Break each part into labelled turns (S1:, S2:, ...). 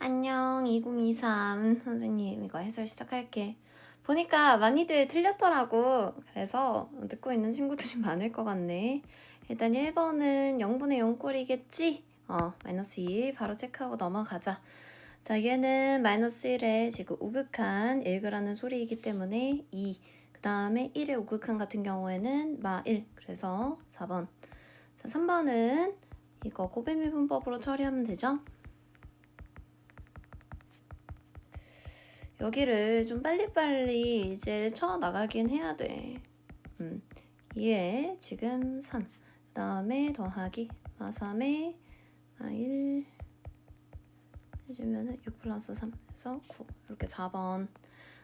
S1: 안녕, 2023 선생님. 이거 해설 시작할게. 보니까 많이들 틀렸더라고. 그래서 듣고 있는 친구들이 많을 것 같네. 일단 1번은 0분의 0꼴이겠지? 마이너스 2 바로 체크하고 넘어가자. 자, 얘는 마이너스 1에 지금 우극한 읽으라는 소리이기 때문에 2. 그 다음에 1의 우극한 같은 경우에는 마1. 그래서 4번. 자, 3번은 이거 곱셈미분법으로 처리하면 되죠? 여기를 좀 빨리빨리 이제 쳐 나가긴 해야 돼. 2에 지금 3. 그 다음에 더하기 마3에 마1 해주면은 6 플러스 3 해서 9. 이렇게 4번.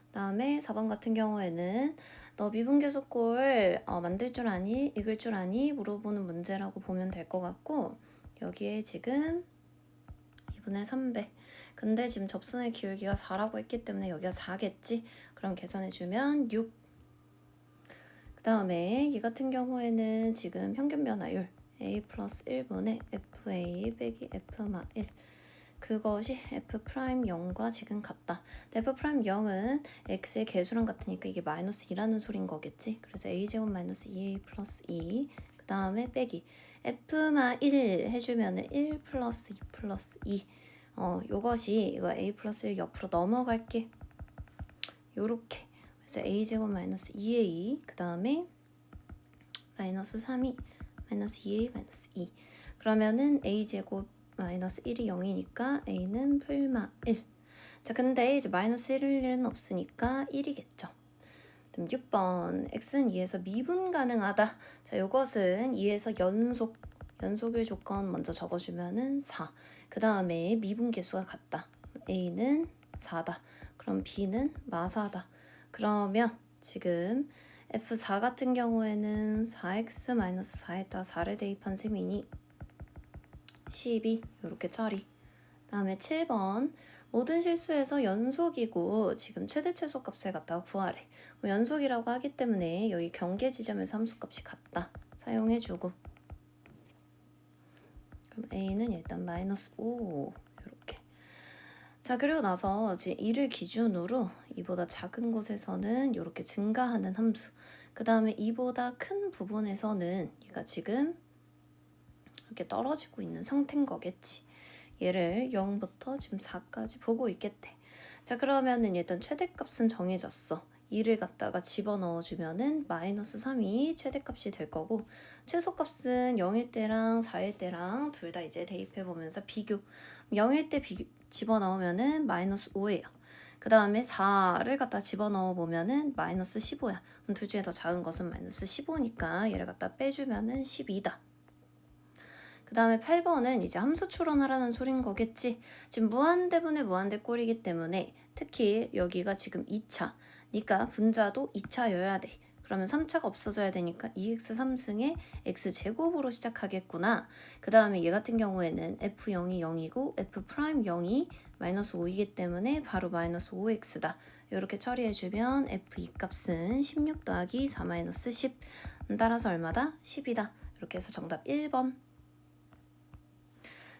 S1: 그 다음에 4번 같은 경우에는 너 미분계수꼴 만들 줄 아니? 읽을 줄 아니? 물어보는 문제라고 보면 될 것 같고, 여기에 지금 2분의 3배. 근데 지금 접선의 기울기가 4라고 했기 때문에 여기가 4겠지? 그럼 계산해주면 6. 그 다음에 얘 같은 경우에는 지금 평균 변화율 a 플러스 1분의 fa 빼기 f마 1. 그것이 f'0과 지금 같다. f'0은 x의 개수랑 같으니까 이게 마이너스 2라는 소린 거겠지? 그래서 a제곱 마이너스 2a 플러스 2. 그 다음에 빼기 f마 1 해주면은 1 플러스 2 플러스 2. 요것이 이거 a 플러스 1 옆으로 넘어갈게. 요렇게. 그래서 a제곱 마이너스 2a 그 다음에 마이너스 3이 마이너스 2a 마이너스 2. 그러면은 a제곱 마이너스 1이 0이니까 a는 풀마 1. 자, 근데 이제 마이너스 1은 없으니까 1이겠죠. 그럼 6번 x는 2에서 미분 가능하다. 자, 요것은 2에서 연속일 조건 먼저 적어주면은 4. 그 다음에 미분 계수가 같다. a는 4다. 그럼 b는 마사다. 그러면 지금 f4 같은 경우에는 4x-4에다 4를 대입한 셈이니 12 이렇게 처리. 다음에 7번 모든 실수에서 연속이고 지금 최대 최소값을 갖다가 구하래. 연속이라고 하기 때문에 여기 경계 지점에서 함수값이 같다. 사용해주고. 그럼 a는 일단 마이너스 5 이렇게. 자, 그리고 나서 이제 2를 기준으로 이보다 작은 곳에서는 이렇게 증가하는 함수. 그 다음에 이보다 큰 부분에서는 얘가 지금 이렇게 떨어지고 있는 상태인 거겠지. 얘를 0부터 지금 4까지 보고 있겠대. 자, 그러면은 일단 최대값은 정해졌어. 2를 갖다가 집어넣어주면은 마이너스 3이 최대값이 될 거고, 최소값은 0일 때랑 4일 때랑 둘 다 이제 대입해보면서 비교. 0일 때 집어넣으면은 마이너스 5예요. 그 다음에 4를 갖다 집어넣어보면은 마이너스 15야. 그럼 둘 중에 더 작은 것은 마이너스 15니까 얘를 갖다 빼주면은 12다. 그 다음에 8번은 이제 함수 추론하라는 소린 거겠지. 지금 무한대분의 무한대꼴이기 때문에 특히 여기가 지금 2차. 그러니까 분자도 2차여야 돼. 그러면 3차가 없어져야 되니까 2x 3승에 x제곱으로 시작하겠구나. 그 다음에 얘 같은 경우에는 f0이 0이고 f'0이 마이너스 5이기 때문에 바로 마이너스 5x다. 이렇게 처리해주면 f2 값은 16 더하기 4 마이너스 10. 따라서 얼마다? 10이다. 이렇게 해서 정답 1번.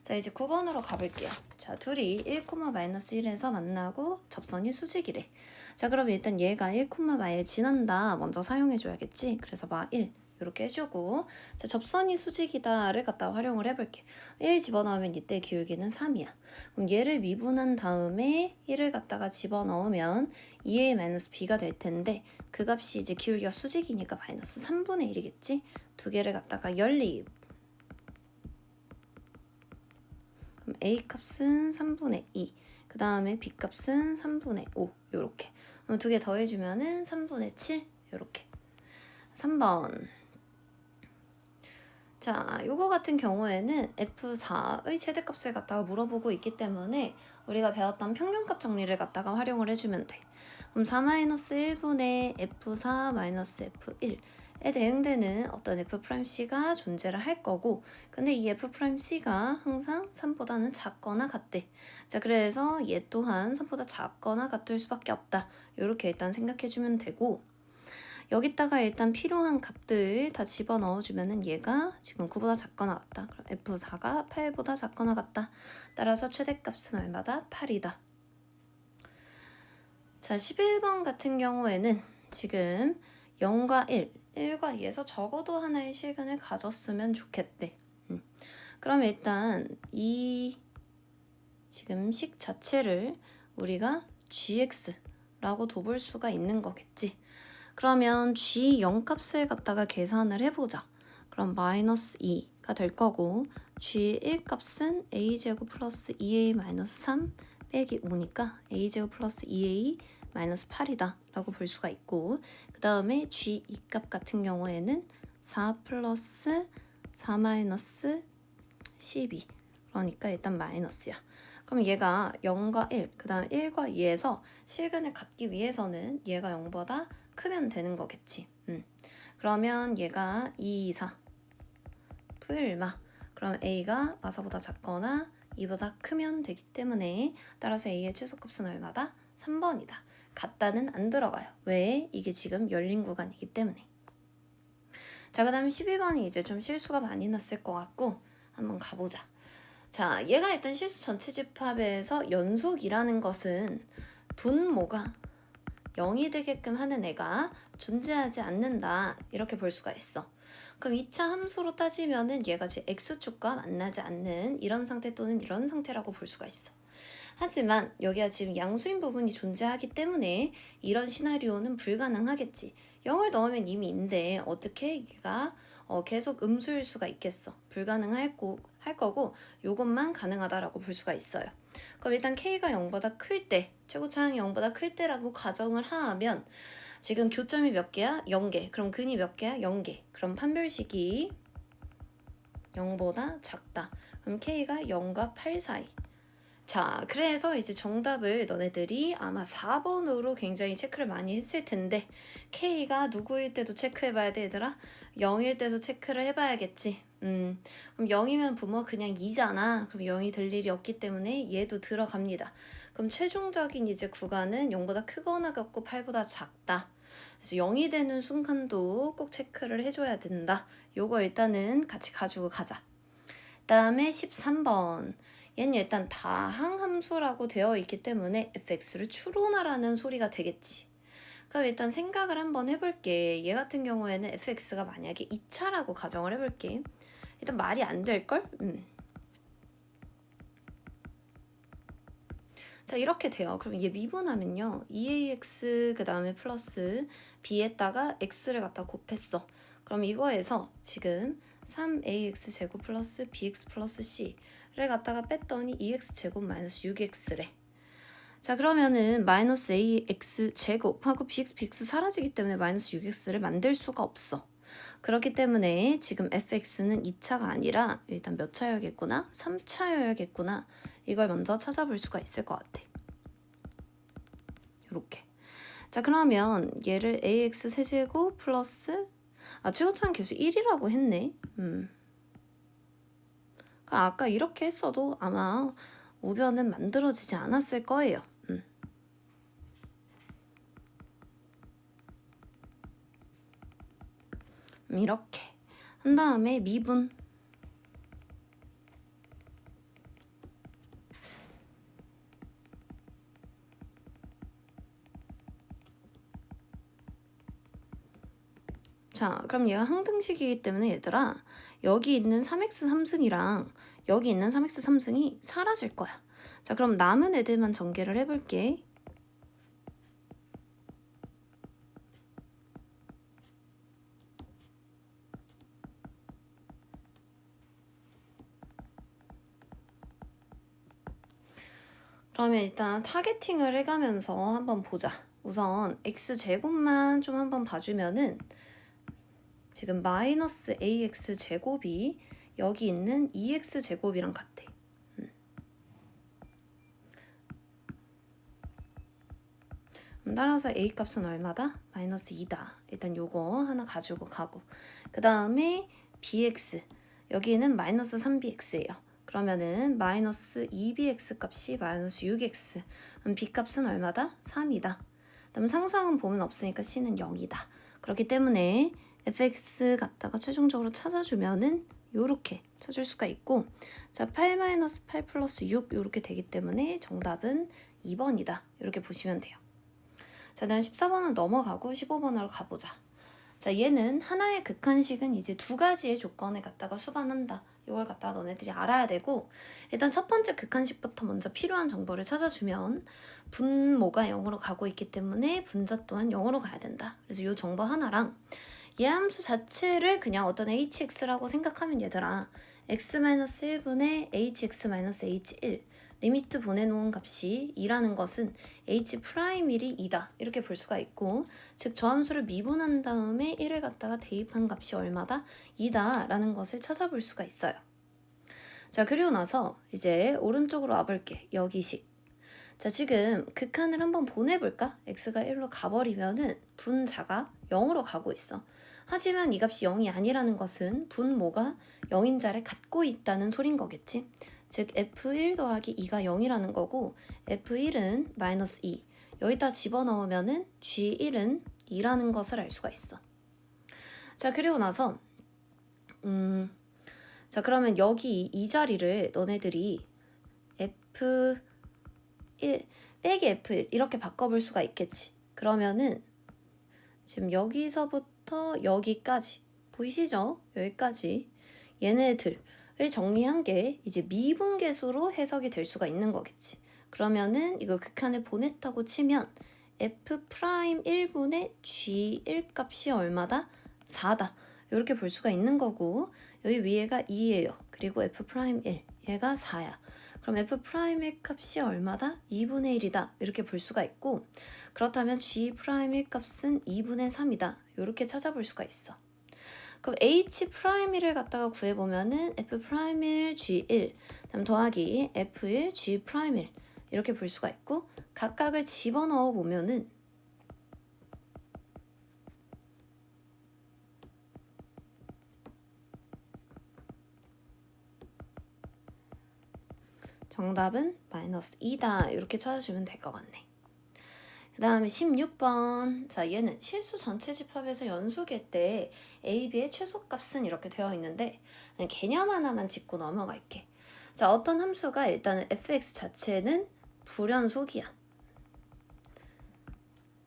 S1: 자, 이제 9번으로 가볼게요. 자, 둘이 1, 마이너스 1에서 만나고 접선이 수직이래. 자, 그럼 일단 얘가 1, 마에 지난다 먼저 사용해줘야겠지. 그래서 마1 이렇게 해주고, 자, 접선이 수직이다를 갖다 활용을 해볼게. 1 집어넣으면 이때 기울기는 3이야. 그럼 얘를 미분한 다음에 1을 갖다가 집어넣으면 2a 마이너스 b가 될 텐데 그 값이 이제 기울기가 수직이니까 마이너스 3분의 1이겠지. 두 개를 갖다가 연립. 그럼 a 값은 3분의 2. 그 다음에 b 값은 3분의 5. 요렇게. 두 개 더해주면은 3분의 7. 요렇게. 3번. 자, 요거 같은 경우에는 F4의 최대값을 갖다가 물어보고 있기 때문에 우리가 배웠던 평균값 정리를 갖다가 활용을 해주면 돼. 그럼 4-1분의 F4-F1에 대응되는 어떤 F'C가 존재를 할 거고, 근데 이 F'C가 항상 3보다는 작거나 같대. 자, 그래서 얘 또한 3보다 작거나 같을 수밖에 없다. 이렇게 일단 생각해주면 되고, 여기다가 일단 필요한 값들 다 집어넣어주면은 얘가 지금 9보다 작거나 같다. 그럼 F4가 8보다 작거나 같다. 따라서 최대값은 얼마다? 8이다. 자, 11번 같은 경우에는 지금 0과 1, 1과 2에서 적어도 하나의 실근을 가졌으면 좋겠대. 그럼 일단 이 지금 식 자체를 우리가 gx라고 둬볼 수가 있는 거겠지. 그러면 g0 값을 갖다가 계산을 해보자. 그럼 마이너스 2가 될 거고 g1 값은 a제곱 플러스 2a 마이너스 3 빼기 5니까 a제곱 플러스 2a 마이너스 8이다 라고 볼 수가 있고, 그 다음에 g2 값 같은 경우에는 4 플러스 4 마이너스 12, 그러니까 일단 마이너스야. 그럼 얘가 0과 1, 그 다음 1과 2에서 실근을 갖기 위해서는 얘가 0보다 크면 되는 거겠지. 그러면 얘가 2, 4 풀마. 그럼 a가 마사보다 작거나 2보다 크면 되기 때문에 따라서 a의 최소값은 얼마다? 3번이다. 같다는 안 들어가요. 왜? 이게 지금 열린 구간이기 때문에. 자, 그 다음 12번이 이제 좀 실수가 많이 났을 것 같고 한번 가보자. 자, 얘가 일단 실수 전체 집합에서 연속이라는 것은 분모가 0이 되게끔 하는 애가 존재하지 않는다 이렇게 볼 수가 있어. 그럼 2차 함수로 따지면은 얘가 지금 x축과 만나지 않는 이런 상태 또는 이런 상태라고 볼 수가 있어. 하지만 여기가 지금 양수인 부분이 존재하기 때문에 이런 시나리오는 불가능하겠지. 0을 넣으면 이미 인데 어떻게 얘가 계속 음수일 수가 있겠어. 불가능할 거고 요것만 가능하다라고 볼 수가 있어요. 그럼 일단 k가 0보다 클 때, 최고차항이 0보다 클 때라고 가정을 하면 지금 교점이 몇 개야? 0개. 그럼 근이 몇 개야? 0개. 그럼 판별식이 0보다 작다. 그럼 k가 0과 8 사이. 자, 그래서 이제 정답을 너네들이 아마 4번으로 굉장히 체크를 많이 했을 텐데 K가 누구일 때도 체크해봐야 돼, 얘들아? 0일 때도 체크를 해봐야겠지. 그럼 0이면 부모 그냥 2잖아. 그럼 0이 될 일이 없기 때문에 얘도 들어갑니다. 그럼 최종적인 이제 구간은 0보다 크거나 같고 8보다 작다. 그래서 0이 되는 순간도 꼭 체크를 해줘야 된다. 요거 일단은 같이 가지고 가자. 다음에 13번. 얘는 일단 다항함수라고 되어 있기 때문에 fx를 추론하라는 소리가 되겠지. 그럼 일단 생각을 한번 해볼게. 얘 같은 경우에는 fx가 만약에 2차라고 가정을 해볼게. 일단 말이 안 될걸? 자, 이렇게 돼요. 그럼 얘 미분하면요 2ax 그 다음에 플러스 b에다가 x를 갖다 곱했어. 그럼 이거에서 지금 3ax 제곱 플러스 bx 플러스 c를 갖다가 뺐더니 2x 제곱 마이너스 6x래. 자, 그러면은 마이너스 ax 제곱하고 bx 사라지기 때문에 마이너스 6x를 만들 수가 없어. 그렇기 때문에 지금 fx는 2차가 아니라 일단 몇 차여야겠구나? 3차여야겠구나. 이걸 먼저 찾아볼 수가 있을 것 같아. 이렇게. 자, 그러면 얘를 ax 세제곱 플러스 최고차항 계수 1이라고 했네. 아까 이렇게 했어도 아마 우변은 만들어지지 않았을 거예요. 이렇게 한 다음에 미분. 자, 그럼 얘가 항등식이기 때문에 얘들아 여기 있는 3x 3승이랑 여기 있는 3x 3승이 사라질 거야. 자, 그럼 남은 애들만 전개를 해볼게. 그러면 일단 타겟팅을 해가면서 한번 보자. 우선 x제곱만 좀 한번 봐주면은 지금 마이너스 ax 제곱이 여기 있는 2x 제곱이랑 같아. 따라서 a 값은 얼마다? 마이너스 2다. 일단 요거 하나 가지고 가고, 그 다음에 bx 여기는 마이너스 3bx예요. 그러면은 마이너스 2bx 값이 마이너스 6x. 그럼 b 값은 얼마다? 3이다. 그다음 상수항은 보면 없으니까 c는 0이다. 그렇기 때문에 fx 갖다가 최종적으로 찾아주면은 요렇게 찾을 수가 있고, 자, 8-8 플러스 6 요렇게 되기 때문에 정답은 2번이다. 이렇게 보시면 돼요. 자, 다음 14번은 넘어가고 15번으로 가보자. 자, 얘는 하나의 극한식은 이제 두 가지의 조건을 갖다가 수반한다. 이걸 갖다가 너네들이 알아야 되고, 일단 첫 번째 극한식부터 먼저 필요한 정보를 찾아주면 분모가 0으로 가고 있기 때문에 분자 또한 0으로 가야 된다. 그래서 이 정보 하나랑 얘 함수 자체를 그냥 어떤 hx라고 생각하면 얘들아, x-1분의 hx-h1 리미트 보내놓은 값이 2라는 것은 h'1이 2다 이렇게 볼 수가 있고, 즉 저 함수를 미분한 다음에 1을 갖다가 대입한 값이 얼마다? 2다 라는 것을 찾아볼 수가 있어요. 자, 그리고 나서 이제 오른쪽으로 와볼게. 여기식. 자, 지금 극한을 한번 보내볼까? x가 1로 가버리면은 분자가 0으로 가고 있어. 하지만 이 값이 0이 아니라는 것은 분모가 0인자를 갖고 있다는 소린 거겠지? 즉 f1 더하기 2가 0이라는 거고, f1은 마이너스 2. 여기다 집어넣으면은 g1은 2라는 것을 알 수가 있어. 자, 그리고 나서 자, 그러면 여기 이 자리를 너네들이 f1 빼기 f1 이렇게 바꿔볼 수가 있겠지. 그러면은 지금 여기서부터 여기까지 보이시죠? 여기까지 얘네들을 정리한 게 이제 미분계수로 해석이 될 수가 있는 거겠지. 그러면은 이거 극한을 보냈다고 치면 f'1분의 g1 값이 얼마다? 4다. 이렇게 볼 수가 있는 거고, 여기 위에가 2예요. 그리고 f'1 얘가 4야. 그럼 f'1 값이 얼마다? 2분의 1이다. 이렇게 볼 수가 있고, 그렇다면 g'1 값은 2분의 3이다. 이렇게 찾아볼 수가 있어. 그럼 h'1을 갖다가 구해보면은 f'1 g1 다음 더하기 f1 g'1 이렇게 볼 수가 있고, 각각을 집어넣어 보면은 정답은 마이너스 2다. 이렇게 찾아주면 될 것 같네. 그 다음에 16번. 자, 얘는 실수 전체 집합에서 연속일 때 a, b의 최소값은 이렇게 되어 있는데, 개념 하나만 짚고 넘어갈게. 자, 어떤 함수가 일단은 fx 자체는 불연속이야.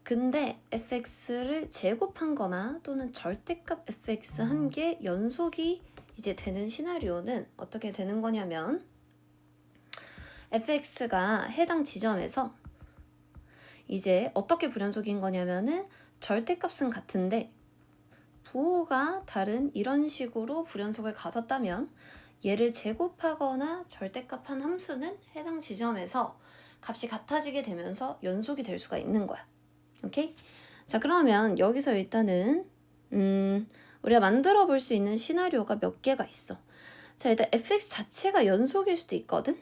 S1: 근데 fx를 제곱한 거나 또는 절대값 fx 한 개 연속이 이제 되는 시나리오는 어떻게 되는 거냐면, fx가 해당 지점에서 이제 어떻게 불연속인 거냐면은 절대값은 같은데 부호가 다른 이런 식으로 불연속을 가졌다면 얘를 제곱하거나 절대값 한 함수는 해당 지점에서 값이 같아지게 되면서 연속이 될 수가 있는 거야. 오케이? 자, 그러면 여기서 일단은 우리가 만들어 볼 수 있는 시나리오가 몇 개가 있어. 자, 일단 fx 자체가 연속일 수도 있거든.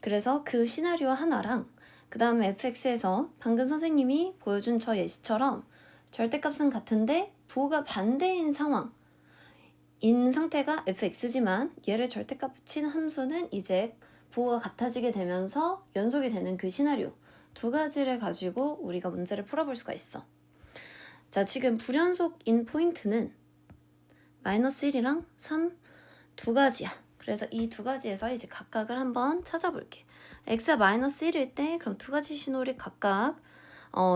S1: 그래서 그 시나리오 하나랑 그 다음에 fx에서 방금 선생님이 보여준 저 예시처럼 절대값은 같은데 부호가 반대인 상황인 상태가 fx지만 얘를 절대값 친 함수는 이제 부호가 같아지게 되면서 연속이 되는 그 시나리오 두 가지를 가지고 우리가 문제를 풀어볼 수가 있어. 자, 지금 불연속인 포인트는 마이너스 1이랑 3 두 가지야. 그래서 이 두 가지에서 이제 각각을 한번 찾아볼게. x가 마이너스 1일 때 그럼 두 가지 신호를 각각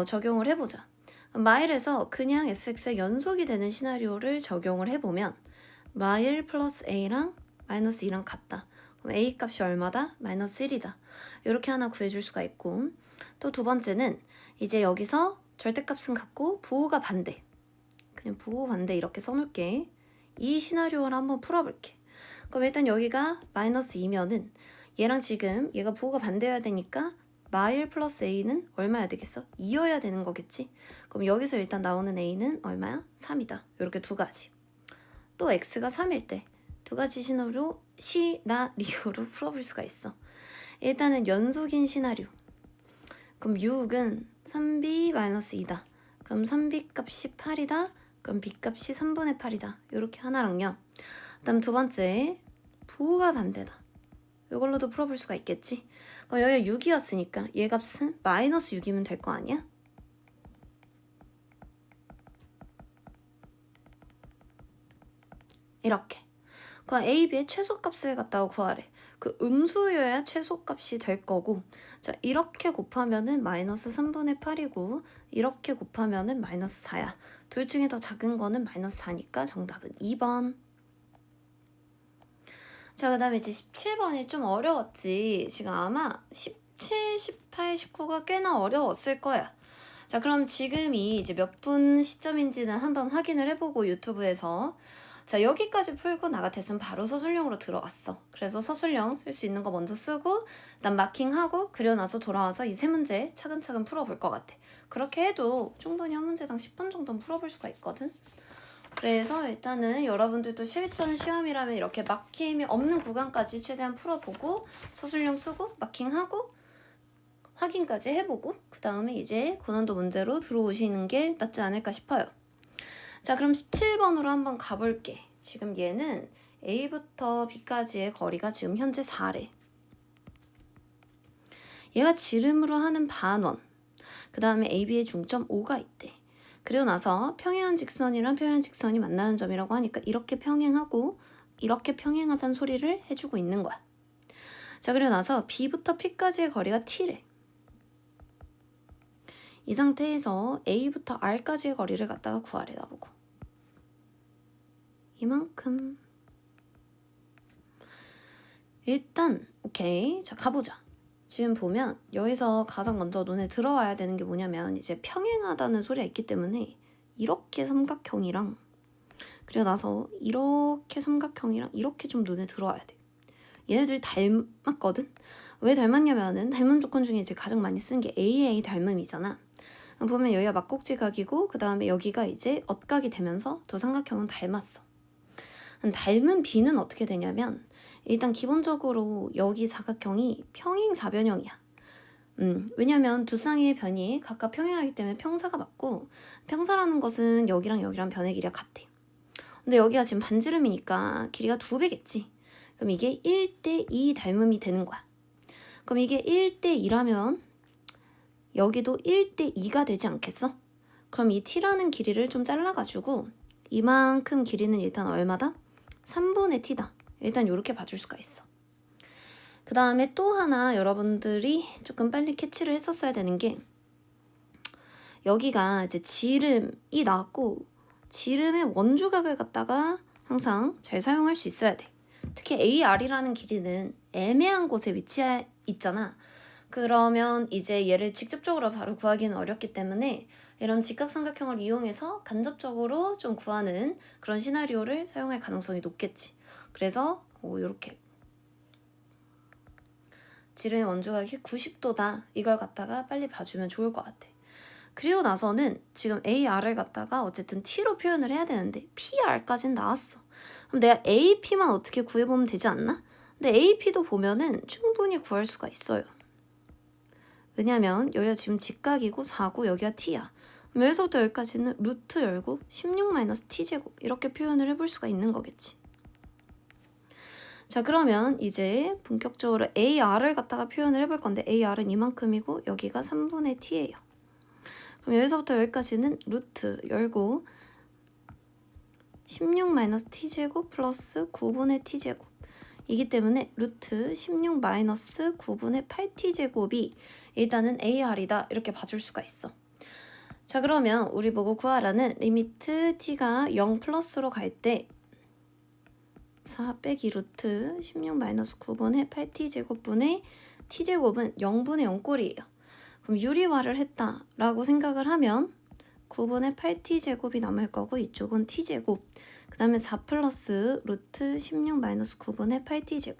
S1: 적용을 해보자. 마일에서 그냥 fx의 연속이 되는 시나리오를 적용을 해보면 마일 플러스 a랑 마이너스 2랑 같다. 그럼 a 값이 얼마다? 마이너스 1이다. 이렇게 하나 구해줄 수가 있고, 또 두 번째는 이제 여기서 절대값은 같고 부호가 반대. 그냥 부호 반대 이렇게 써놓을게. 이 시나리오를 한번 풀어볼게. 그럼 일단 여기가 마이너스 2면은 얘랑 지금 얘가 부호가 반대여야 되니까 마일 플러스 a는 얼마야 되겠어? 2여야 되는 거겠지? 그럼 여기서 일단 나오는 a는 얼마야? 3이다. 이렇게 두 가지. 또 x가 3일 때 두 가지 시나리오로 풀어볼 수가 있어. 일단은 연속인 시나리오. 그럼 6은 3b 마이너스 2다. 그럼 3b 값이 8이다. 그럼 b 값이 3분의 8이다. 이렇게 하나랑요. 그다음 두 번째, 부호가 반대다. 이걸로도 풀어볼 수가 있겠지. 그럼 여기가 6이었으니까 얘 값은 마이너스 6이면 될 거 아니야? 이렇게. 그 A, B의 최소값을 갖다가 구하래. 그 음수여야 최소값이 될 거고, 자 이렇게 곱하면은 마이너스 3분의 8이고 이렇게 곱하면은 마이너스 4야. 둘 중에 더 작은 거는 마이너스 4니까 정답은 2번. 자, 그 다음에 이제 17번이 좀 어려웠지. 지금 아마 17, 18, 19가 꽤나 어려웠을 거야. 자, 그럼 지금이 이제 몇 분 시점인지는 한번 확인을 해보고 유튜브에서. 자, 여기까지 풀고 나 같았으면 바로 서술형으로 들어갔어. 그래서 서술형 쓸 수 있는 거 먼저 쓰고 일단 마킹하고 그려놔서 돌아와서 이 세 문제 차근차근 풀어볼 것 같아. 그렇게 해도 충분히 한 문제당 10분 정도는 풀어볼 수가 있거든. 그래서 일단은 여러분들도 실전 시험이라면 이렇게 막힘이 없는 구간까지 최대한 풀어보고 서술형 쓰고 마킹하고 확인까지 해보고 그 다음에 이제 고난도 문제로 들어오시는 게 낫지 않을까 싶어요. 자, 그럼 17번으로 한번 가볼게. 지금 얘는 A부터 B까지의 거리가 지금 현재 4래. 얘가 지름으로 하는 반원, 그 다음에 AB의 중점 5가 있대. 그리고 나서 평행한 직선이랑 평행한 직선이 만나는 점이라고 하니까 이렇게 평행하고 이렇게 평행하다는 소리를 해주고 있는 거야. 자, 그리고 나서 B부터 P까지의 거리가 T래. 이 상태에서 A부터 R까지의 거리를 갖다가 구하래, 나보고. 이만큼. 일단 오케이. 자, 가보자. 지금 보면 여기서 가장 먼저 눈에 들어와야 되는 게 뭐냐면 이제 평행하다는 소리가 있기 때문에 이렇게 삼각형이랑 그리고 나서 이렇게 삼각형이랑 이렇게 좀 눈에 들어와야 돼. 얘네들이 닮았거든? 왜 닮았냐면은 닮은 조건 중에 이제 가장 많이 쓰는 게 AA 닮음이잖아. 보면 여기가 막곡지각이고 그 다음에 여기가 이제 엇각이 되면서 두 삼각형은 닮았어. 닮은 B는 어떻게 되냐면 일단 기본적으로 여기 사각형이 평행사변형이야. 왜냐면 두 쌍의 변이 각각 평행하기 때문에 평사가 맞고 평사라는 것은 여기랑 여기랑 변의 길이가 같아. 근데 여기가 지금 반지름이니까 길이가 2배겠지. 그럼 이게 1대2 닮음이 되는 거야. 그럼 이게 1대2라면 여기도 1대2가 되지 않겠어? 그럼 이 t라는 길이를 좀 잘라가지고 이만큼 길이는 일단 얼마다? 3분의 t다. 일단 이렇게 봐줄 수가 있어. 그 다음에 또 하나 여러분들이 조금 빨리 캐치를 했었어야 되는 게 여기가 이제 지름이 나왔고 지름의 원주각을 갖다가 항상 잘 사용할 수 있어야 돼. 특히 AR이라는 길이는 애매한 곳에 위치해 있잖아. 그러면 이제 얘를 직접적으로 바로 구하기는 어렵기 때문에 이런 직각삼각형을 이용해서 간접적으로 좀 구하는 그런 시나리오를 사용할 가능성이 높겠지. 그래서 이렇게 지름의 원주각이 90도다. 이걸 갖다가 빨리 봐주면 좋을 것 같아. 그리고 나서는 지금 AR을 갖다가 어쨌든 T로 표현을 해야 되는데 PR까지는 나왔어. 그럼 내가 AP만 어떻게 구해보면 되지 않나? 근데 AP도 보면은 충분히 구할 수가 있어요. 왜냐면 여기가 지금 직각이고 4고 여기가 t야. 그럼 여기서부터 여기까지는 루트 열고 16-t제곱 이렇게 표현을 해볼 수가 있는 거겠지. 자, 그러면 이제 본격적으로 AR을 갖다가 표현을 해볼 건데 AR은 이만큼이고 여기가 3분의 t예요. 그럼 여기서부터 여기까지는 루트 열고 16-t제곱 플러스 9분의 t제곱 이기 때문에 루트 16-9분의 8t제곱이 일단은 AR이다 이렇게 봐줄 수가 있어. 자, 그러면 우리 보고 구하라는 리미트 t가 0 플러스로 갈 때 4 빼기 루트 16-9분의 8t제곱분의 t제곱은 0분의 0꼴이에요. 그럼 유리화를 했다라고 생각을 하면 9분의 8t제곱이 남을 거고 이쪽은 t제곱 그 다음에 4 플러스 루트 16-9분의 8t제곱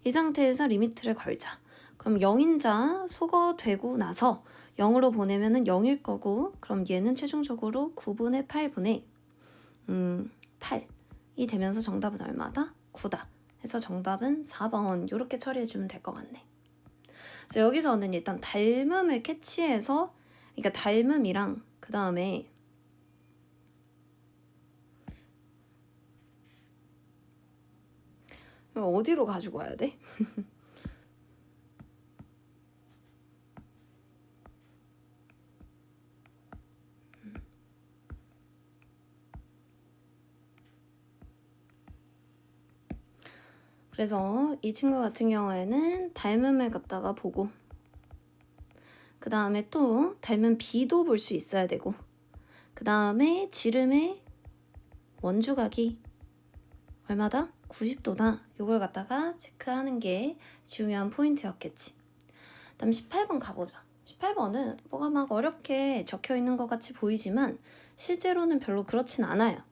S1: 이 상태에서 리미트를 걸자. 그럼 0인자 소거되고 나서 0으로 보내면은 0일 거고 그럼 얘는 최종적으로 9분의 8분의 8이 되면서 정답은 얼마다? 9다. 해서 정답은 4번 이렇게 처리해주면 될 것 같네. 그래서 여기서는 일단 닮음을 캐치해서 그러니까 닮음이랑 그 다음에 어디로 가지고 와야 돼? 그래서 이 친구 같은 경우에는 닮음을 갖다가 보고 그 다음에 또 닮은 B도 볼 수 있어야 되고 그 다음에 지름의 원주각이 얼마다? 90도다. 이걸 갖다가 체크하는 게 중요한 포인트였겠지. 다음 18번 가보자. 18번은 뭐가 막 어렵게 적혀 있는 것 같이 보이지만 실제로는 별로 그렇진 않아요.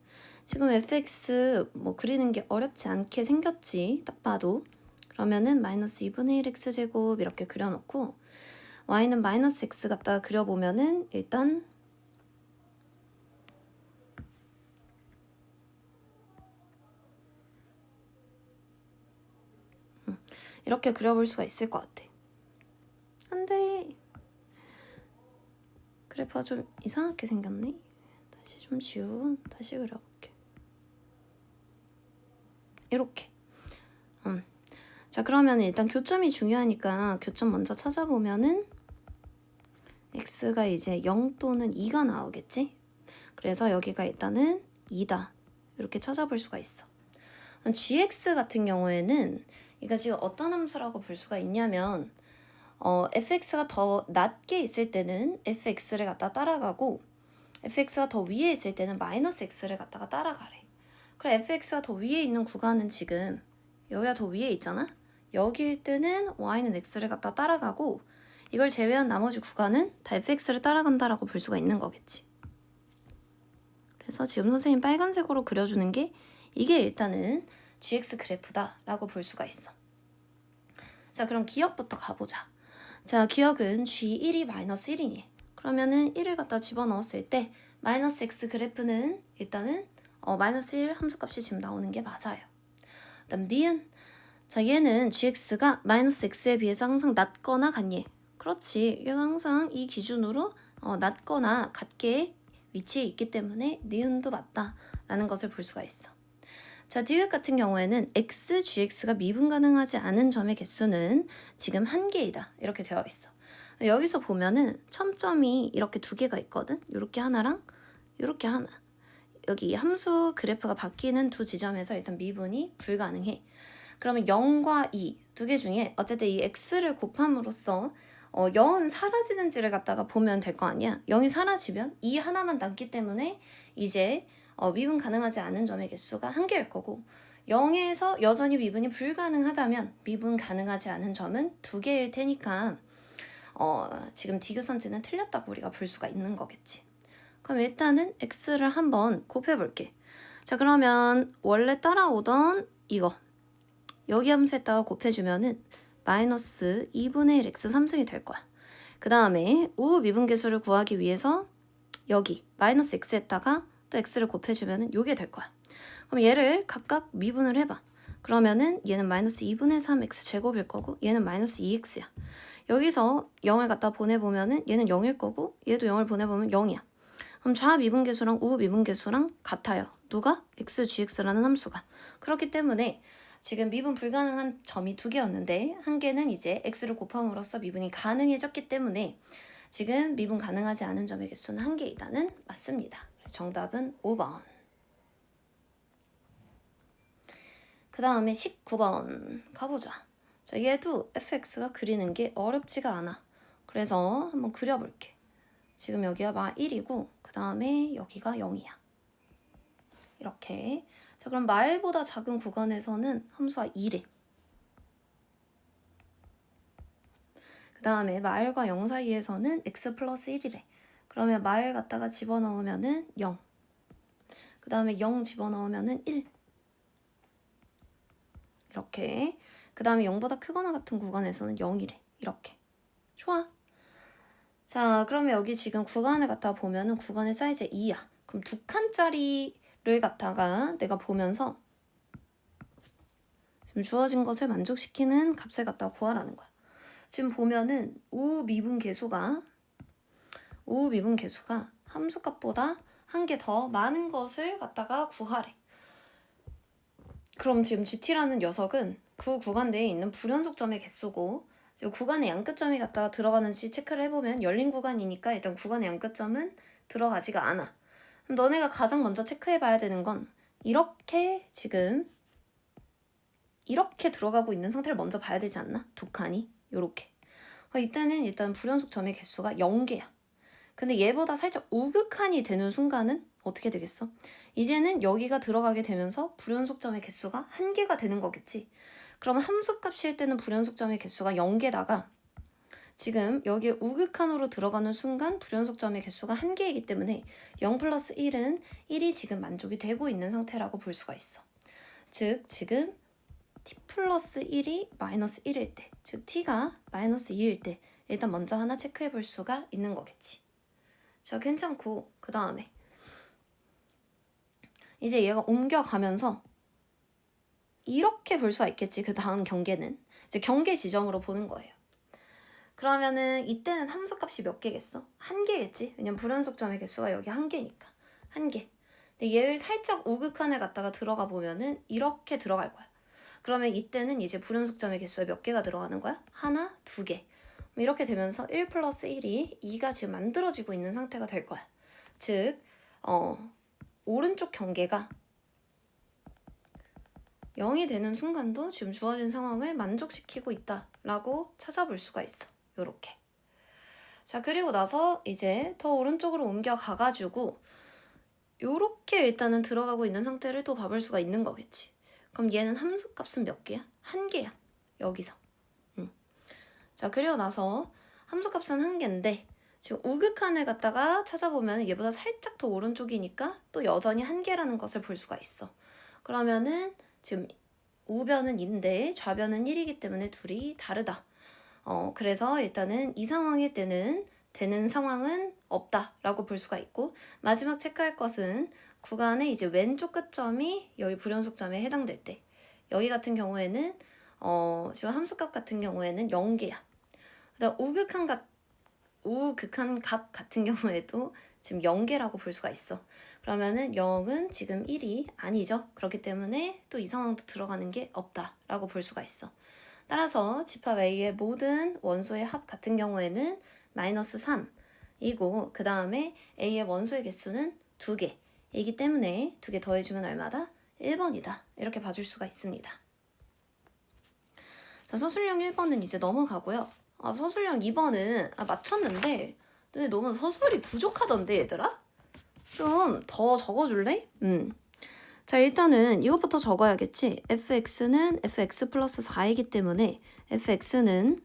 S1: 지금 fx 뭐 그리는 게 어렵지 않게 생겼지 딱 봐도. 그러면은 마이너스 2분의 1 x제곱 이렇게 그려놓고 y는 마이너스 x 갖다가 그려보면은 일단 이렇게 그려볼 수가 있을 것 같아. 안돼. 그래프가 좀 이상하게 생겼네. 다시 좀 다시 그려볼게. 이렇게. 자, 그러면 일단 교점이 중요하니까 교점 먼저 찾아보면은 x가 이제 0 또는 2가 나오겠지? 그래서 여기가 일단은 2다. 이렇게 찾아볼 수가 있어. gx 같은 경우에는 이거 지금 어떤 함수라고 볼 수가 있냐면 fx가 더 낮게 있을 때는 fx를 갖다 따라가고 fx가 더 위에 있을 때는 마이너스 x를 갖다가 따라가래. 그럼 fx가 더 위에 있는 구간은 지금 여기가 더 위에 있잖아? 여기일 때는 y는 x를 갖다 따라가고 이걸 제외한 나머지 구간은 다 fx를 따라간다라고 볼 수가 있는 거겠지. 그래서 지금 선생님 빨간색으로 그려주는 게 이게 일단은 gx 그래프다 라고 볼 수가 있어. 자, 그럼 기억부터 가보자. 자, 기억은 g1이 마이너스 1이니 그러면은 1을 갖다 집어넣었을 때 마이너스 x 그래프는 일단은 마이너스 1 함수값이 지금 나오는 게 맞아요. 그 다음 니은. 자, 얘는 gx가 마이너스 x에 비해서 항상 낮거나 같니? 그렇지. 얘가 항상 이 기준으로 낮거나 같게 위치해 있기 때문에 니은도 맞다라는 것을 볼 수가 있어. 자, 디귿 같은 경우에는 x, gx가 미분 가능하지 않은 점의 개수는 지금 1개이다. 이렇게 되어 있어. 여기서 보면은 첨점이 이렇게 2개가 있거든. 이렇게 하나랑 이렇게 하나. 여기 함수 그래프가 바뀌는 두 지점에서 일단 미분이 불가능해. 그러면 0과 2, 2개 중에 어쨌든 이 x를 곱함으로써 0은 사라지는지를 갖다가 보면 될 거 아니야. 0이 사라지면 2 하나만 남기 때문에 이제 미분 가능하지 않은 점의 개수가 1개일 거고 0에서 여전히 미분이 불가능하다면 미분 가능하지 않은 점은 2개일 테니까 지금 디귿선지는 틀렸다고 우리가 볼 수가 있는 거겠지. 그럼 일단은 x를 한번 곱해볼게. 자, 그러면 원래 따라오던 이거 여기 함수에다가 곱해주면은 마이너스 2분의 1 x 3승이 될 거야. 그 다음에 우후 미분계수를 구하기 위해서 여기 마이너스 x에다가 또 x를 곱해주면은 요게 될 거야. 그럼 얘를 각각 미분을 해봐. 그러면은 얘는 마이너스 2분의 3 x 제곱일 거고 얘는 마이너스 2x야. 여기서 0을 갖다 보내보면은 얘는 0일 거고 얘도 0을 보내보면 0이야. 그럼 좌 미분계수랑 우후 미분계수랑 같아요. 누가? x, gx라는 함수가. 그렇기 때문에 지금 미분 불가능한 점이 2개였는데 한 개는 이제 x를 곱함으로써 미분이 가능해졌기 때문에 지금 미분 가능하지 않은 점의 개수는 1개이다는 맞습니다. 그래서 정답은 5번. 그 다음에 19번 가보자. 자, 얘도 fx가 그리는 게 어렵지가 않아. 그래서 한번 그려볼게. 지금 여기가 마 1이고 그 다음에 여기가 0이야. 이렇게. 자, 그럼 마일보다 작은 구간에서는 함수가 2래. 그 다음에 마일과 0 사이에서는 x 플러스 1이래. 그러면 마일 갖다가 집어넣으면은 0. 그 다음에 0 집어넣으면은 1. 이렇게. 그 다음에 0보다 크거나 같은 구간에서는 0이래. 이렇게. 좋아. 자, 그러면 여기 지금 구간을 갖다가 보면은 구간의 사이즈 2야. 그럼 2칸짜리를 갖다가 내가 보면서 지금 주어진 것을 만족시키는 값을 갖다가 구하라는 거야. 지금 보면은 우후 미분 계수가 함수값보다 1개 더 많은 것을 갖다가 구하래. 그럼 지금 GT라는 녀석은 그 구간 내에 있는 불연속점의 개수고 지금 구간의 양끝점이 갖다가 들어가는지 체크를 해보면 열린 구간이니까 일단 구간의 양끝점은 들어가지가 않아. 그럼 너네가 가장 먼저 체크해봐야 되는 건 이렇게 지금 이렇게 들어가고 있는 상태를 먼저 봐야 되지 않나? 두 칸이 요렇게. 이때는 일단 불연속 점의 개수가 0개야. 근데 얘보다 살짝 우극한이 되는 순간은 어떻게 되겠어? 이제는 여기가 들어가게 되면서 불연속점의 개수가 1개가 되는 거겠지. 그러면 함수값일 때는 불연속점의 개수가 0개다가 지금 여기에 우극한으로 들어가는 순간 불연속점의 개수가 1개이기 때문에 0 플러스 1은 1이 지금 만족이 되고 있는 상태라고 볼 수가 있어. 즉 지금 t 플러스 1이 마이너스 1일 때, 즉 t가 마이너스 2일 때 일단 먼저 하나 체크해 볼 수가 있는 거겠지. 자, 괜찮고 그 다음에 이제 얘가 옮겨가면서 이렇게 볼 수가 있겠지. 그 다음 경계는 이제 경계 지점으로 보는 거예요. 그러면은 이때는 함수값이 몇 개겠어? 1개겠지. 왜냐면 불연속점의 개수가 여기 1개니까 1개. 근데 얘를 살짝 우극한에 갖다가 들어가 보면은 이렇게 들어갈 거야. 그러면 이때는 이제 불연속점의 개수가 몇 개가 들어가는 거야? 하나, 2개. 이렇게 되면서 1 플러스 1이 2가 지금 만들어지고 있는 상태가 될 거야. 즉 오른쪽 경계가 0이 되는 순간도 지금 주어진 상황을 만족시키고 있다라고 찾아볼 수가 있어. 요렇게. 자, 그리고 나서 이제 더 오른쪽으로 옮겨가가지고 요렇게 일단은 들어가고 있는 상태를 또 봐볼 수가 있는 거겠지. 그럼 얘는 함수값은 몇 개야? 1개야. 여기서. 자, 그리고 나서 함수값은 1개인데 지금 우극한을 갖다가 찾아보면 얘보다 살짝 더 오른쪽이니까 또 여전히 1개라는 것을 볼 수가 있어. 그러면은 지금 우변은 2인데 좌변은 1이기 때문에 둘이 다르다. 그래서 일단은 이 상황일 때는 되는 상황은 없다라고 볼 수가 있고, 마지막 체크할 것은 구간의 이제 왼쪽 끝점이 여기 불연속점에 해당될 때, 여기 같은 경우에는 지금 함수값 같은 경우에는 0개야. 그다음 우극한 값 같은 경우에도 지금 0개라고 볼 수가 있어. 그러면은 0은 지금 1이 아니죠. 그렇기 때문에 또 이 상황도 들어가는 게 없다라고 볼 수가 있어. 따라서 집합 A의 모든 원소의 합 같은 경우에는 마이너스 3이고, 그 다음에 A의 원소의 개수는 2개이기 때문에 2개 더해주면 얼마다? 1번이다. 이렇게 봐줄 수가 있습니다. 자, 서술형 1번은 이제 넘어가고요. 서술형 2번은 맞췄는데 근데 너무 서술이 부족하던데 얘들아? 좀 더 적어줄래? 자, 일단은 이것부터 적어야겠지. fx는 fx 플러스 4이기 때문에 fx는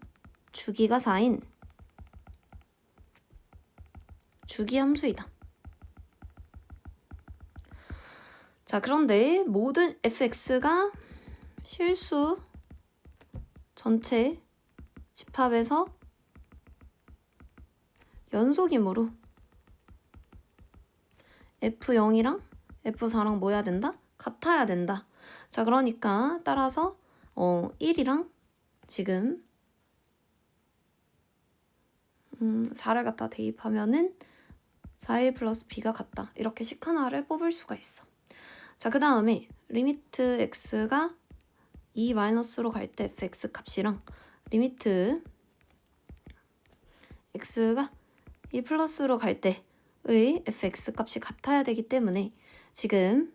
S1: 주기가 4인 주기함수이다. 자, 그런데 모든 fx가 실수 전체 집합에서 연속이므로 F0이랑 F4랑 뭐 해야 된다? 같아야 된다. 자, 그러니까 따라서 1이랑 지금 4를 갖다 대입하면은 4a 플러스 b가 같다. 이렇게 식 하나를 뽑을 수가 있어. 자, 그 다음에 리미트 x가 2 마이너스로 갈 때 fx 값이랑 리미트 x가 2 플러스로 갈 때의 fx 값이 같아야 되기 때문에 지금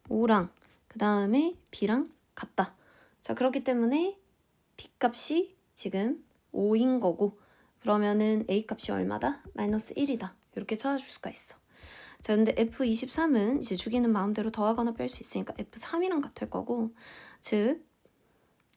S1: 5랑 그 다음에 b랑 같다. 자, 그렇기 때문에 b 값이 지금 5인 거고, 그러면은 a 값이 얼마다? 마이너스 1이다. 이렇게 찾아줄 수가 있어. 자, 근데 F23은 이제 주기는 마음대로 더하거나 뺄 수 있으니까 F3이랑 같을 거고, 즉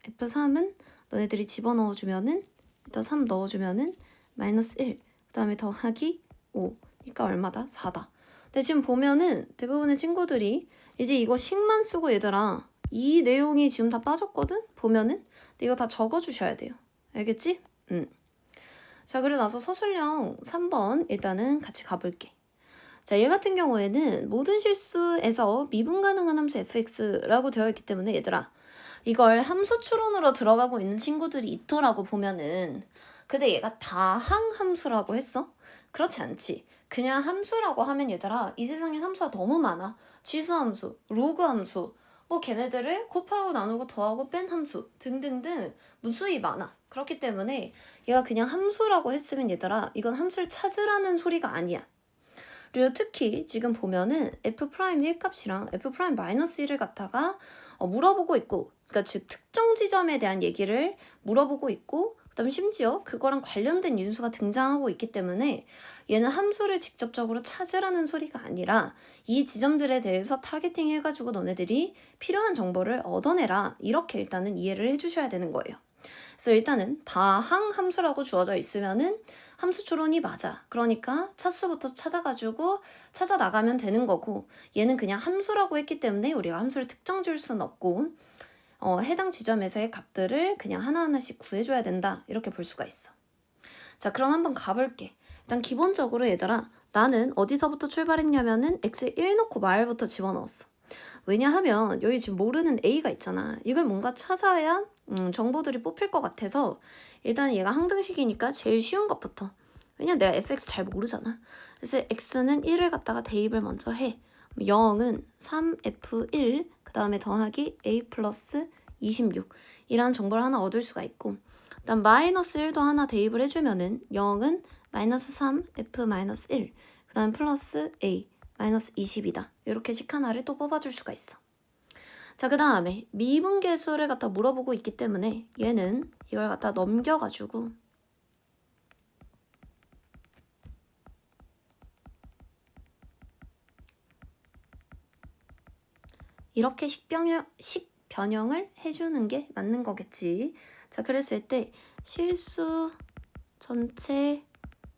S1: F3은 너네들이 집어넣어주면은 일단 3 넣어주면은 마이너스 1, 그 다음에 더하기 5, 그러니까 얼마다? 4다. 근데 지금 보면은 대부분의 친구들이 이제 이거 식만 쓰고 얘들아 이 내용이 지금 다 빠졌거든? 보면은. 근데 이거 다 적어주셔야 돼요. 알겠지? 자, 그리고 나서 서술형 3번 일단은 같이 가볼게. 자, 얘 같은 경우에는 모든 실수에서 미분 가능한 함수 fx라고 되어 있기 때문에 얘들아 이걸 함수 추론으로 들어가고 있는 친구들이 있더라고 보면은. 근데 얘가 다 항함수라고 했어? 그렇지 않지. 그냥 함수라고 하면 얘들아 이 세상엔 함수가 너무 많아. 지수함수, 로그함수, 뭐 걔네들을 곱하고 나누고 더하고 뺀 함수 등등등 무수히 많아. 그렇기 때문에 얘가 그냥 함수라고 했으면 얘들아 이건 함수를 찾으라는 소리가 아니야. 그리고 특히 지금 보면은 f'1 값이랑 f'-1을 갖다가 물어보고 있고, 그러니까 즉 특정 지점에 대한 얘기를 물어보고 있고, 그다음 심지어 그거랑 관련된 인수가 등장하고 있기 때문에 얘는 함수를 직접적으로 찾으라는 소리가 아니라 이 지점들에 대해서 타겟팅 해가지고 너네들이 필요한 정보를 얻어내라, 이렇게 일단은 이해를 해주셔야 되는 거예요. 그래서 일단은 다항 함수라고 주어져 있으면은 함수 추론이 맞아. 그러니까 차수부터 찾아가지고 찾아 나가면 되는 거고, 얘는 그냥 함수라고 했기 때문에 우리가 함수를 특정 지을 수는 없고 해당 지점에서의 값들을 그냥 하나하나씩 구해줘야 된다, 이렇게 볼 수가 있어. 자, 그럼 한번 가볼게. 일단 기본적으로 얘들아, 나는 어디서부터 출발했냐면은 x1 놓고 말부터 집어넣었어. 왜냐하면 여기 지금 모르는 a가 있잖아. 이걸 뭔가 찾아야 정보들이 뽑힐 것 같아서 일단 얘가 항등식이니까 제일 쉬운 것부터. 왜냐면 내가 fx 잘 모르잖아. 그래서 x는 1을 갖다가 대입을 먼저 해. 0은 3f1 그 다음에 더하기 a 플러스 26 이라는 정보를 하나 얻을 수가 있고, 일단 마이너스 1도 하나 대입을 해주면은 0은 마이너스 3f 마이너스 1 그 다음 플러스 a 마이너스 20이다. 이렇게 식 하나를 또 뽑아줄 수가 있어. 자, 그 다음에 미분계수를 갖다 물어보고 있기 때문에 얘는 이걸 갖다 넘겨가지고 이렇게 식변형을 해주는 게 맞는 거겠지. 자, 그랬을 때 실수 전체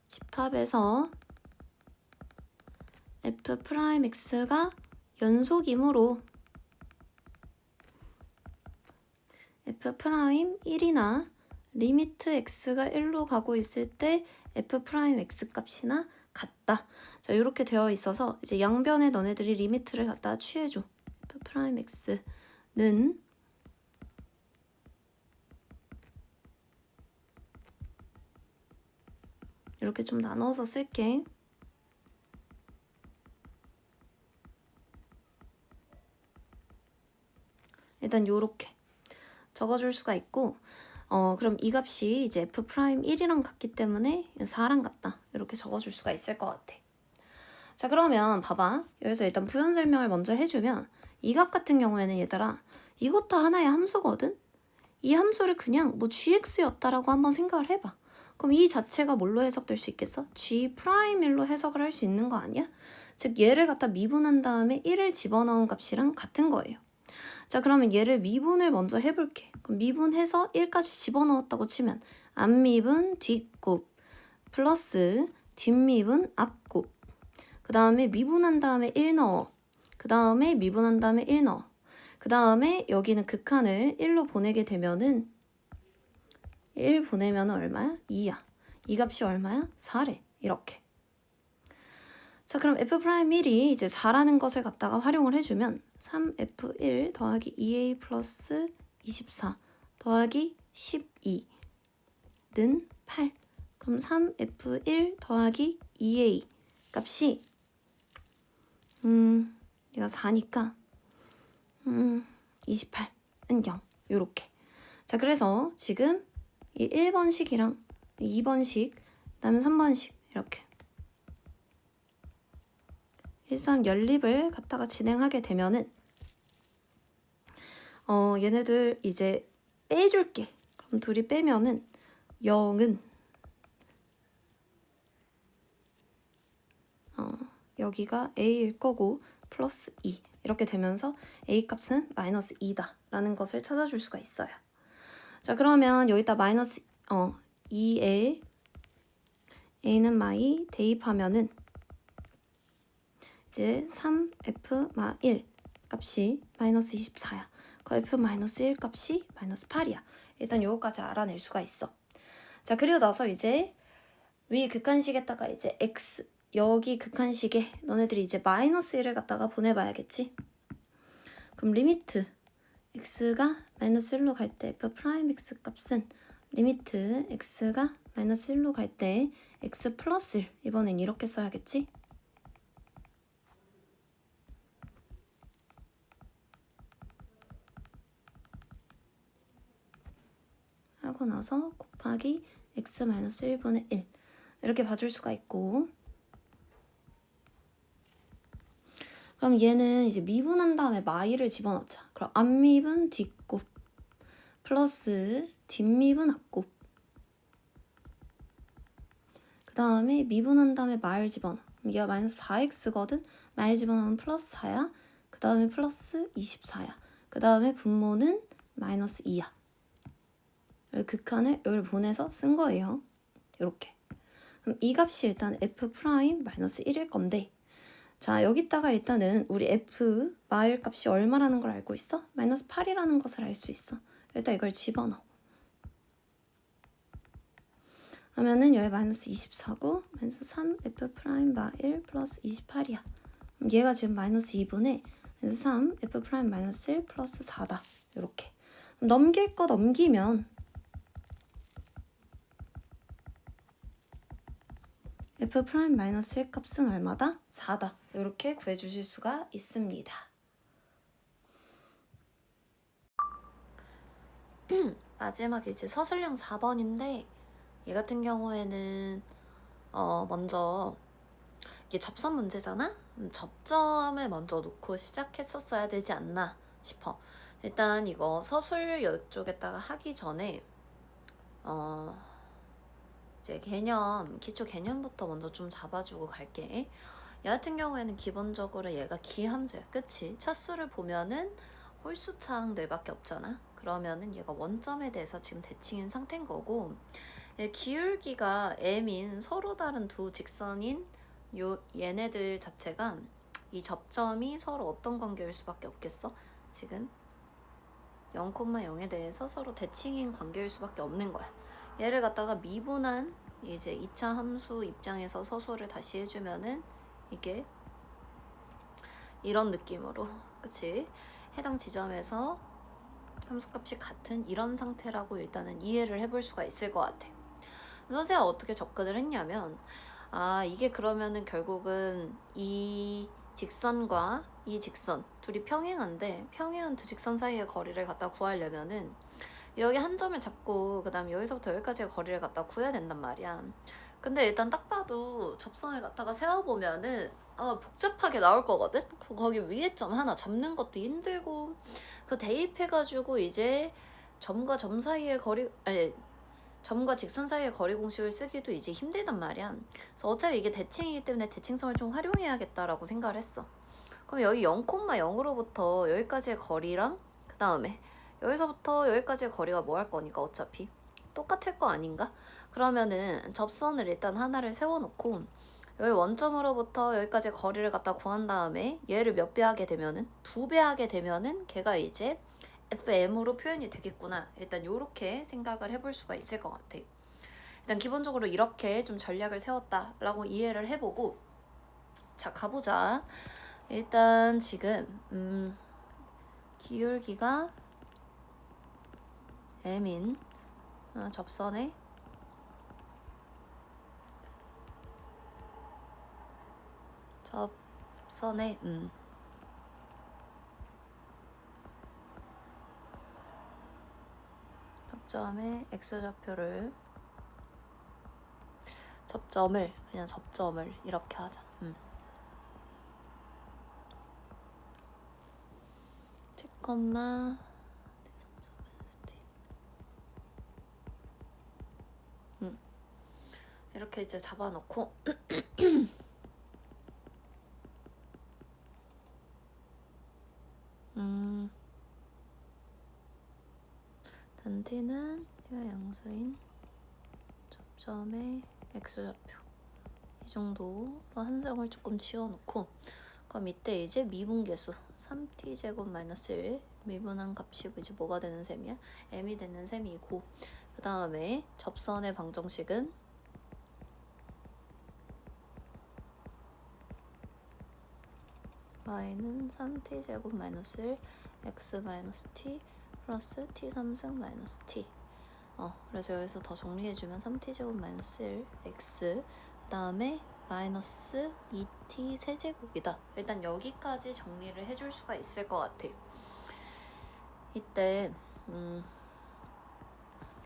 S1: 집합에서 f'x가 연속이므로 f'1이나 리미트 x가 1로 가고 있을 때 f'x 값이나 같다. 자, 이렇게 되어 있어서 이제 양변에 너네들이 리미트를 갖다 취해줘. f'x는 이렇게 좀 나눠서 쓸게. 일단 요렇게 적어줄 수가 있고, 그럼 이 값이 이제 f'1이랑 같기 때문에 4랑 같다, 이렇게 적어줄 수가 있을 것 같아. 자, 그러면 봐봐. 여기서 일단 부연 설명을 먼저 해주면 이 값 같은 경우에는 얘들아, 이것도 하나의 함수거든? 이 함수를 그냥 뭐 gx였다라고 한번 생각을 해봐. 그럼 이 자체가 뭘로 해석될 수 있겠어? g'1로 해석을 할 수 있는 거 아니야? 즉 얘를 갖다 미분한 다음에 1을 집어넣은 값이랑 같은 거예요. 자, 그러면 얘를 미분을 먼저 해볼게. 그럼 미분해서 1까지 집어넣었다고 치면 앞미분 뒷곱 플러스 뒷미분 앞곱, 그 다음에 미분한 다음에 1 넣어, 그 다음에 미분한 다음에 1 넣어, 그 다음에 여기는 극한을 1로 보내게 되면은 1 보내면 얼마야? 2야. 이 값이 얼마야? 4래. 이렇게. 자, 그럼 f'1이 이제 4라는 것을 갖다가 활용을 해주면 3f1 더하기 2a 플러스 24 더하기 12는 8. 그럼 3f1 더하기 2a 값이 얘가 4니까 28은 0. 요렇게. 자, 그래서 지금 이 1번식이랑 2번식, 그 다음에 3번식 이렇게 1, 3 연립을 갖다가 진행하게 되면은 얘네들 이제 빼줄게. 그럼 둘이 빼면은 0은 여기가 a일 거고 플러스 2 이렇게 되면서 a 값은 마이너스 2다 라는 것을 찾아줄 수가 있어요. 자, 그러면 여기다 마이너스 2에 a는 마이 대입하면은 이제 3f-1 값이 마이너스 24야. 그 f-1 값이 마이너스 8이야. 일단 요거까지 알아낼 수가 있어. 자, 그리고 나서 이제 위 극한식에다가 이제 x, 여기 극한식에 너네들이 이제 마이너스 1을 갖다가 보내봐야겠지. 그럼 리미트 x가 마이너스 1로 갈 때 f'(x) 값은 리미트 x가 마이너스 1로 갈 때 x 플러스 1, 이번엔 이렇게 써야겠지. 하고 나서 곱하기 x 마이너스 1분의 1 이렇게 봐줄 수가 있고, 그럼 얘는 이제 미분한 다음에 마이를 집어넣자. 그럼 앞미분 뒷곱 플러스 뒷미분 앞곱. 그 다음에 미분한 다음에 마이를 집어넣어. 그럼 얘가 마이너스 4x거든. 마이 집어넣으면 플러스 4야. 그 다음에 플러스 24야. 그 다음에 분모는 마이너스 2야. 극한을 여기를 보내서 쓴 거예요. 이렇게. 그럼 이 값이 일단 f 프라임 마이너스 1일 건데, 자 여기다가 일단은 우리 f 마일 값이 얼마라는 걸 알고 있어? 마이너스 8이라는 것을 알 수 있어. 일단 이걸 집어넣어. 하면은 여기 마이너스 24고 마이너스 3 f 프라임 마일 플러스 28이야. 그럼 얘가 지금 마이너스 2분의 마이너스 3 f 프라임 마이너스 1 플러스 4다. 이렇게. 넘길 거 넘기면 f 프라임 마이너스 1 값은 얼마다? 4다. 이렇게 구해주실 수가 있습니다. 마지막에 이제 서술형 4번인데 얘 같은 경우에는 먼저 이게 접선 문제잖아? 접점을 먼저 놓고 시작했었어야 되지 않나 싶어. 일단 이거 서술 이쪽에다가 하기 전에 이제 기초 개념부터 먼저 좀 잡아주고 갈게. 얘 같은 경우에는 기본적으로 얘가 기함수야. 그치? 차수를 보면은 홀수차항 뇌밖에 없잖아. 그러면은 얘가 원점에 대해서 지금 대칭인 상태인 거고, 얘 기울기가 m인 서로 다른 두 직선인 얘네들 자체가 이 접점이 서로 어떤 관계일 수밖에 없겠어? 지금 0,0에 대해서 서로 대칭인 관계일 수밖에 없는 거야. 얘를 갖다가 미분한 이제 2차 함수 입장에서 서술을 다시 해주면은 이게 이런 느낌으로, 그치? 해당 지점에서 함수값이 같은 이런 상태라고 일단은 이해를 해볼 수가 있을 것 같아. 선생님은 어떻게 접근을 했냐면, 이게 그러면은 결국은 이 직선과 이 직선 둘이 평행한데, 평행한 두 직선 사이의 거리를 갖다 구하려면은 여기 한 점을 잡고 그 다음에 여기서부터 여기까지의 거리를 갖다 구해야 된단 말이야. 근데 일단 딱 봐도 접선을 갖다가 세워보면은 복잡하게 나올 거거든? 거기 위에 점 하나 잡는 것도 힘들고, 그 대입해가지고 이제 점과 점 사이의 점과 직선 사이의 거리 공식을 쓰기도 이제 힘들단 말이야. 그래서 어차피 이게 대칭이기 때문에 대칭성을 좀 활용해야겠다라고 생각을 했어. 그럼 여기 0,0으로부터 여기까지의 거리랑 그 다음에 여기서부터 여기까지의 거리가 뭐 할 거니까 어차피 똑같을 거 아닌가? 그러면은 접선을 일단 하나를 세워놓고 여기 원점으로부터 여기까지 거리를 갖다 구한 다음에 얘를 몇 배 하게 되면은 2배 하게 되면은 걔가 이제 FM으로 표현이 되겠구나. 일단 요렇게 생각을 해볼 수가 있을 것 같아. 일단 기본적으로 이렇게 좀 전략을 세웠다라고 이해를 해보고, 자 가보자. 일단 지금 기울기가 m인 접선의 접점의 x좌표를 그냥 접점을 이렇게 하자. 콤마 이렇게 이제 잡아놓고 단티는 이 양수인 접점의 x좌표 이 정도로 한 점을 조금 지워놓고, 그럼 이때 이제 미분계수 3t제곱 마이너스 1 미분한 값이 이제 뭐가 되는 셈이야? m이 되는 셈이고, 그 다음에 접선의 방정식은 y는 3t제곱 마이너스 1 x 마이너스 t 플러스 t 3승 마이너스 t. 그래서 여기서 더 정리해주면 3t제곱 마이너스 1 x 그 다음에 마이너스 2t 세제곱이다. 일단 여기까지 정리를 해줄 수가 있을 것 같아. 이때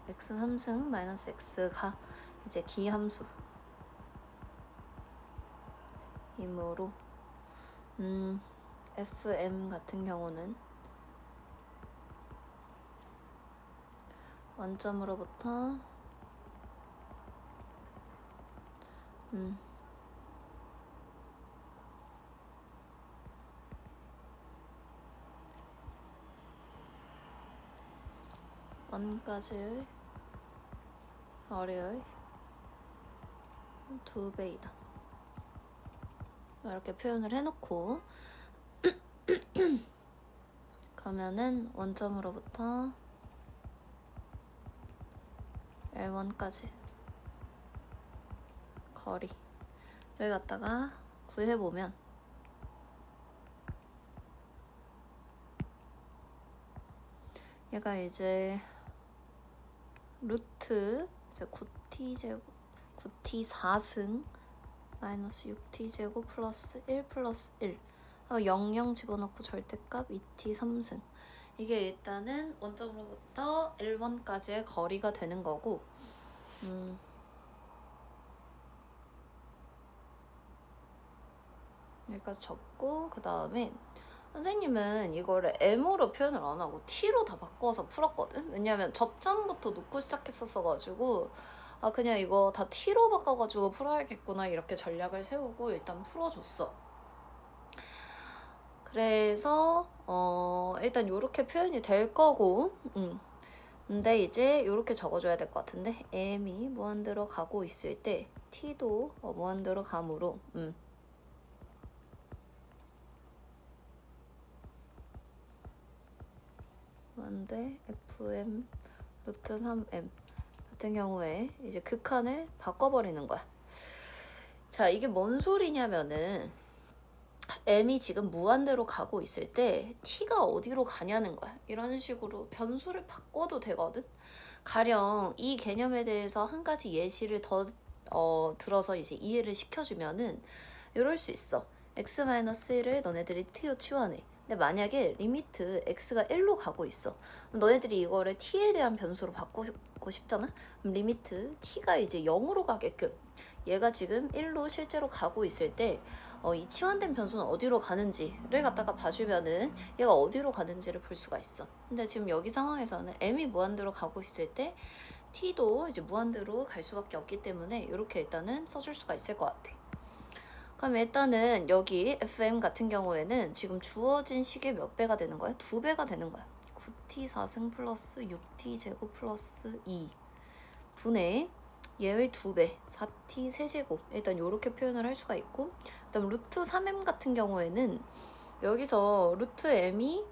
S1: x 3승 마이너스 x가 이제 기함수 이므로 FM 같은 경우는 원점으로부터 원까지의 거리의 2배이다. 이렇게 표현을 해놓고 그러면은 원점으로부터 L1까지 거리를 갖다가 구해보면 얘가 이제 루트 이제 9t제곱 9t 4승 마이너스 6t제곱 플러스 1 플러스 1 00 집어넣고 절대값 2t 3승. 이게 일단은 원점으로부터 L1까지의 거리가 되는 거고 여기까지 적고 그 다음에 선생님은 이거를 M으로 표현을 안 하고 T로 다 바꿔서 풀었거든? 왜냐면 접점부터 놓고 시작했었어가지고 그냥 이거 다 T로 바꿔가지고 풀어야겠구나 이렇게 전략을 세우고 일단 풀어줬어. 그래서 일단 요렇게 표현이 될 거고 근데 이제 요렇게 적어줘야 될 것 같은데 M이 무한대로 가고 있을 때 T도 무한대로 가므로 무한대 FM 루트 3M 같은 경우에 이제 극한을 바꿔버리는 거야. 자, 이게 뭔 소리냐면은 M이 지금 무한대로 가고 있을 때 T가 어디로 가냐는 거야. 이런 식으로 변수를 바꿔도 되거든. 가령 이 개념에 대해서 한 가지 예시를 더 들어서 이제 이해를 시켜주면은 이럴 수 있어. x-1을 너네들이 t로 치환해. 근데 만약에 리미트 x가 1로 가고 있어. 그럼 너네들이 이거를 t에 대한 변수로 바꾸고 싶잖아? 그럼 리미트 t가 이제 0으로 가게끔 얘가 지금 1로 실제로 가고 있을 때 이 치환된 변수는 어디로 가는지를 갖다가 봐주면은 얘가 어디로 가는지를 볼 수가 있어. 근데 지금 여기 상황에서는 m이 무한대로 가고 있을 때 t도 이제 무한대로 갈 수밖에 없기 때문에 이렇게 일단은 써줄 수가 있을 것 같아. 그럼 일단은 여기 FM 같은 경우에는 지금 주어진 식의 몇 배가 되는 거야? 2배가 되는 거야. 9t 4승 플러스 6t 제곱 플러스 2 분의 얘의 2배 4t 세제곱. 일단 이렇게 표현을 할 수가 있고, 그다음 루트 3m 같은 경우에는 여기서 루트 m이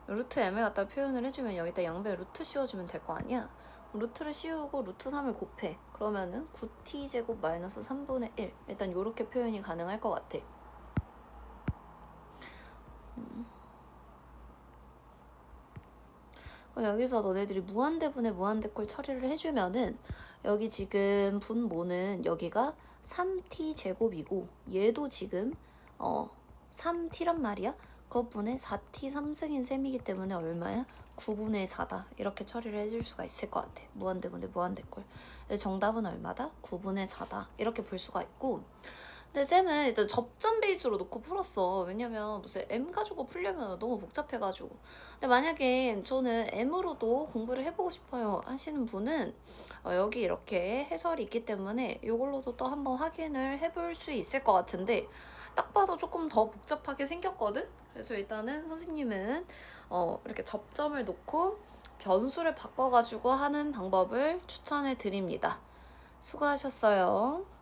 S1: 루트 m을 갖다 표현을 해주면 여기다 양배 루트 씌워주면 될 거 아니야. 루트를 씌우고 루트 3을 곱해. 그러면은 9t 제곱 마이너스 3분의 1. 일단 요렇게 표현이 가능할 것 같아. 그럼 여기서 너네들이 무한대분의 무한대꼴 처리를 해주면은 여기 지금 분모는 여기가 3t 제곱이고 얘도 지금 3t란 말이야. 그것분의 4t 3승인 셈이기 때문에 얼마야? 9분의 4다. 이렇게 처리를 해줄 수가 있을 것 같아. 무한대분의 무한대꼴. 정답은 얼마다? 9분의 4다. 이렇게 볼 수가 있고, 근데 쌤은 일단 접점 베이스로 놓고 풀었어. 왜냐면 무슨 M 가지고 풀려면 너무 복잡해가지고. 근데 만약에 저는 M으로도 공부를 해보고 싶어요 하시는 분은 여기 이렇게 해설이 있기 때문에 이걸로도 또 한번 확인을 해볼 수 있을 것 같은데, 딱 봐도 조금 더 복잡하게 생겼거든? 그래서 일단은 선생님은 이렇게 접점을 놓고 변수를 바꿔가지고 하는 방법을 추천해 드립니다. 수고하셨어요.